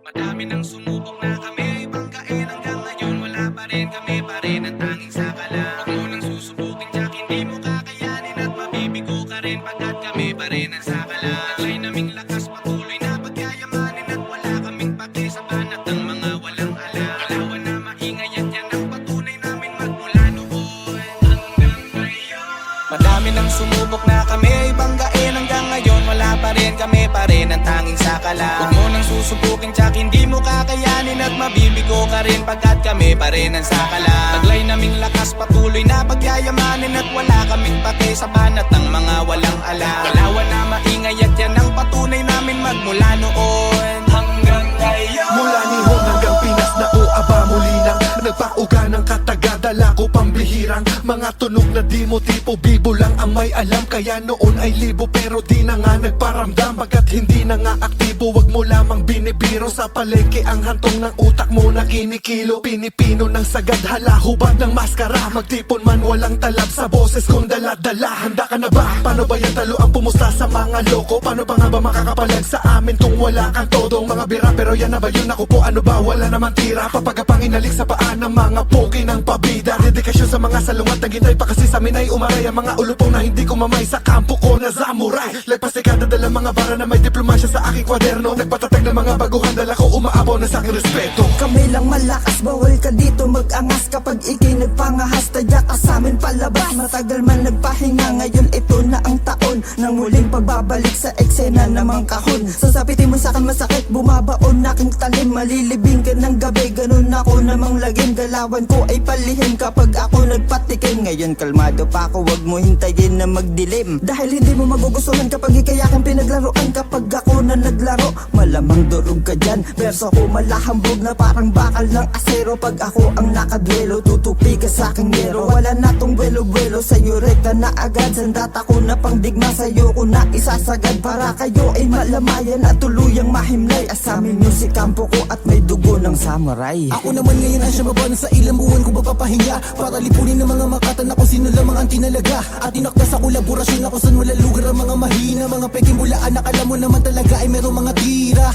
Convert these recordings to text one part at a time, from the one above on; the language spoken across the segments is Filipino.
Madami nang sumubok na kami banggain hanggang ngayon wala pa rin kami pa rin ang tanging sakala. Huwag mo nang susubukin tiyak hindi mo kakayanin at mabibigo ka rin pagkat kami pa rin ang sakala. Taglay naming lakas patuloy na pagyayamanin at wala kaming pake sa banat ng mga walang ala. Kalawan na maingay at yan ang patunay namin magmula noon hanggang ngayon. Madami nang sumubok na kami banggain hanggang ngayon wala pa rin kami pa rin ang tanging sakala. Huwag mo nang susubukin tiyak hindi mo kakayanin at mabibigo ka rin pagkat kami pa rin ang sakala. Taglay naming lakas patuloy na pagyayamanin at wala kaming pake sa banat ng mga walang ala. Kalawan na maingay at yan ang patunay namin magmula noon hanggang ngayon. Mula Nihon hanggang Pinas na aba muli nang nagpauga ng katagadala ko pambihirang mga tunog na di mo tipo bibo lang ang may alam. Kaya noon ay libo pero di na nga nagparamdam. Pagkat hindi na nga aktibo wag mo lamang binibiro. Sa palengke ang hantong ng utak mo na kinikilo. Pinipino ng sagad hala hubad ng maskara. Magtipon man walang talab sa boses kong dala-dala. Handa ka na ba? Paano ba yan talo ang pumusta sa mga loko? Paano pa nga ba makakapalag sa amin kung wala kang todong mga bira? Pero yan na ba yun ako po ano ba? Wala naman tira. Papagapang inalik sa paan ng mga poki ng pabida. Dedikasyon sa mga salungat naghintay pa kasi sa amin ay umaray. Ang mga ulupong na hindi ko mamay sa kampo ko na samurai. Lagpas dekada dala mga bara na may diplomasya sa aking kwaderno. Nagpatatag ng mga baguhan dala ko umaabaw na sa aking respeto. Kami lang malakas, bawal ka dito mag-angas. Kapag ikay nagpangahas, tadya ka sa amin palabas. Matagal man nagpahinga, ngayon ito na ang taon ng muling pagbabalik sa eksena namang kahon. Sasapitin mo sa'kin masakit, bumabaon aking talim. Malilibing ka ng gabi, ganun ako namang lagim. Galawan ko ay palihim kapag ako nagpatikim. Ngayon kalmado pa ako, wag mo hintayin na magdilim. Dahil hindi mo magugustuhan kapag ikay aking pinaglaruan. Kapag ako na naglaro, malamang durog ka dyan. Verso ko malahambog na parang bakal ng asero. Pag ako ang nakadwelo, tutupi ka sa aking yero. Wala na tong buwelo-buwelo, sa'yo rekta na agad. Sandata ko na pangdigma, sa'yo ko na isasagad. Para kayo ay malamayan at tuluyang mahimlay. Asamin music kampo ko at may dugo ng samurai. Ako naman ngayon ang siya mabana sa ilang buwan ko papapahinga. Para lipunin ng mga makatan ako sino lamang ang tinalaga. At tinakda sa kolaborasyon ako saan wala lugar ang mga mahina. Mga peking bulaan nakala mo naman talaga ay merong mga tira.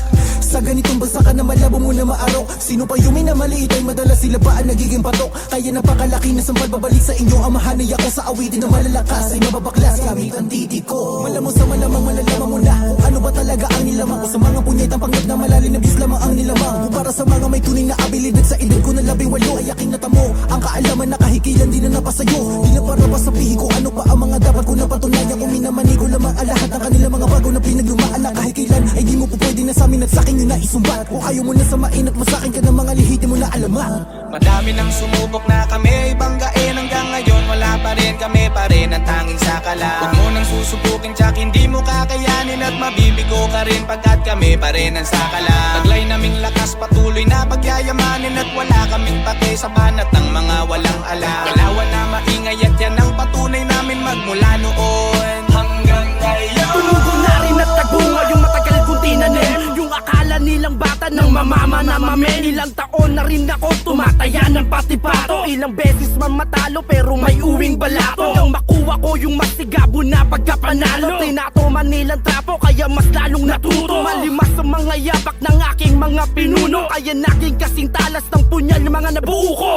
Sa ganitong bansa ka na malabo mo na maarok. Sino pa yung may na maliit ay madalas sila ba ang nagiging patok. Kaya napakalaki na sampal babalik sa inyo. Amahan ay ako sa awitin na malalakas ay mababaklas gamit ang titi ko. Malamang sa malamang malalaman mo na kung ano ba talaga ang nilamang ko. Sa mga punyetang pangat na malalim na bis lamang ang nilamang. Para sa mga may tunay na abilidad sa edad ko na 18 ay aking natamo. Ang kaalaman na kahikilan di na napasayo. Di na para pa sa pihi ko ano pa ang mga dapat ko na patunayan. Kung minamani ko lamang ang lahat ng kanila mga bago na pinaglumaan na kahikilan ay di mo po pwede na sa amin at sa akin yun na isumbat. Kung ayaw mo na samain at masakin ka ng mga lihiti mo na alamat. Madami nang sumubok na kami banggain hanggang ngayon wala pa rin kami pa rin ang tanging sakala. Huwag mo nang susubukin tiyak hindi mo kakayanin at mabibigo ka rin pagkat kami pa rin ang sakala. Taglay naming lakas patuloy na pagyayamanin at wala kaming pake sa banat ng mga walang ala. Kalawan na maingay at yan ang patunay namin magmula noon hanggang ngayon. Tumugo na rin at tagunga yung matagal kong tinanim. Yung akala nilang bata ng mamama na mamen. Ilang taon na rin ako tumataya ng patipato. Ilang beses man matalo pero may uwing balato. Hanggang makuha ko yung masigabo na pagkapanalo. Tinato man nilang trapo kaya mas lalong natuto. Malimas sa mga yabak ng aking mga pinuno. Kaya naging kasing talas ng punyal ng mga nabuo ko.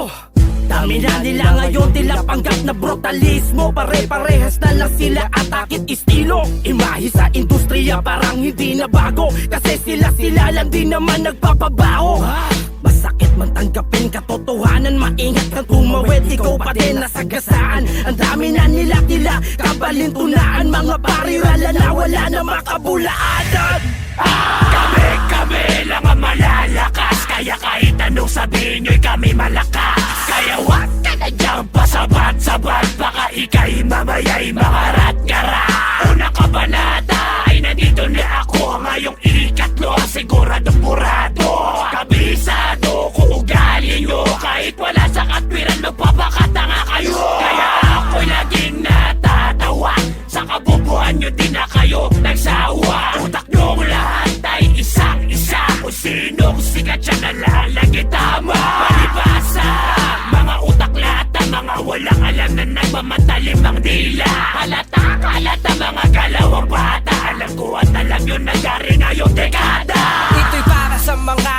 Dami na nila ngayon tila panggap na brutalismo. Pare-parehas na lang sila at akit estilo. Imahe sa industriya parang hindi na bago. Kasi sila lang din naman nagpapabaho. Masakit man tanggapin katotohanan. Maingat kang tumawid, ikaw pa din nasagasaan. Ang dami na nila tila kabalintunaan. Mga parirala na wala na makabulaanan. Kami lang ang malalakas. Kaya kahit anong sabihin nyo'y kami malakas. Kaya wag ka na dyan pasabat-sabat. Baka ika'y mamaya'y mangarat-ngara. Una kabanata ay nandito na ako. Ngayong ikatlo siguradong burado. Kabisado kung ugali nyo. Kahit wala sa katwiran magpapakatanga kayo. Kaya ako'y laging natatawa. Sa kabubuhan nyo din na kayo nagsawa. Utak nyong lahat ay isang-isa. Kung sinong sikat siya nalalagi tama. Palibasa mga utak lata. Mga walang alam na nagmamatalim ang dila. Halata mga galawang bata. Alam ko at alam yun nangyari ngayong dekada. Ito'y para sa mga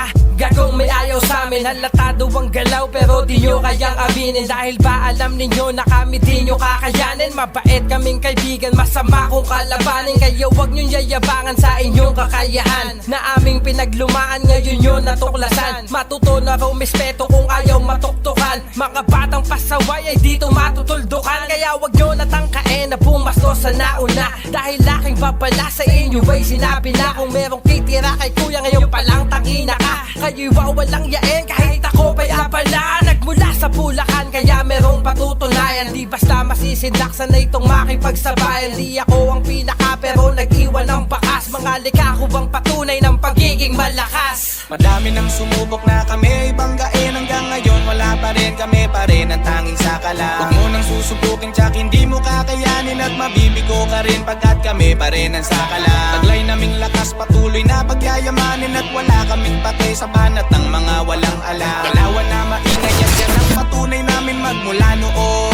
namin halatado ang galaw pero di nyo kayang aminin. Dahil ba alam ninyo na kami di nyo kakayanin. Mabait kaming kaibigan, masama kung kalabanin. Kaya wag nyo yayabangan sa inyong kakayahan na aming pinaglumaan, ngayon yun natuklasan. Matuto na raw mispeto kung ayaw matuktukan. Mga batang pasaway ay dito matutuldukan. Kaya wag nyo natangkain na pumasto sa nauna. Dahil laking babala sa inyo ay sinabi na kung merong titira kay kuya ngayon palang tangina ka. Kayo'y wawalang yain kahit ako pa'y abala. Nagmula sa Bulacan kaya merong patutunayan. Di basta masisindaksan na itong makipagsabayan. Di ako ang pinaka pero nag-iwan ng bakas. Mga likha ko bang patunay ng pagiging malakas. Madami nang sumubok na kami banggain. Hanggang ngayon wala pa rin kami pa rin ang tanging sakala. Huwag mo nang susubukin tsak hindi mo kakayanin. At mabibigo ka rin pagkat kami pa rin ang sakala. Taglay naming lakas patuloy na pagyayamanin. At wala kaming patay sa banat ng mga walang alam. Kalawan na maingay at yan ang patunay namin magmula noon.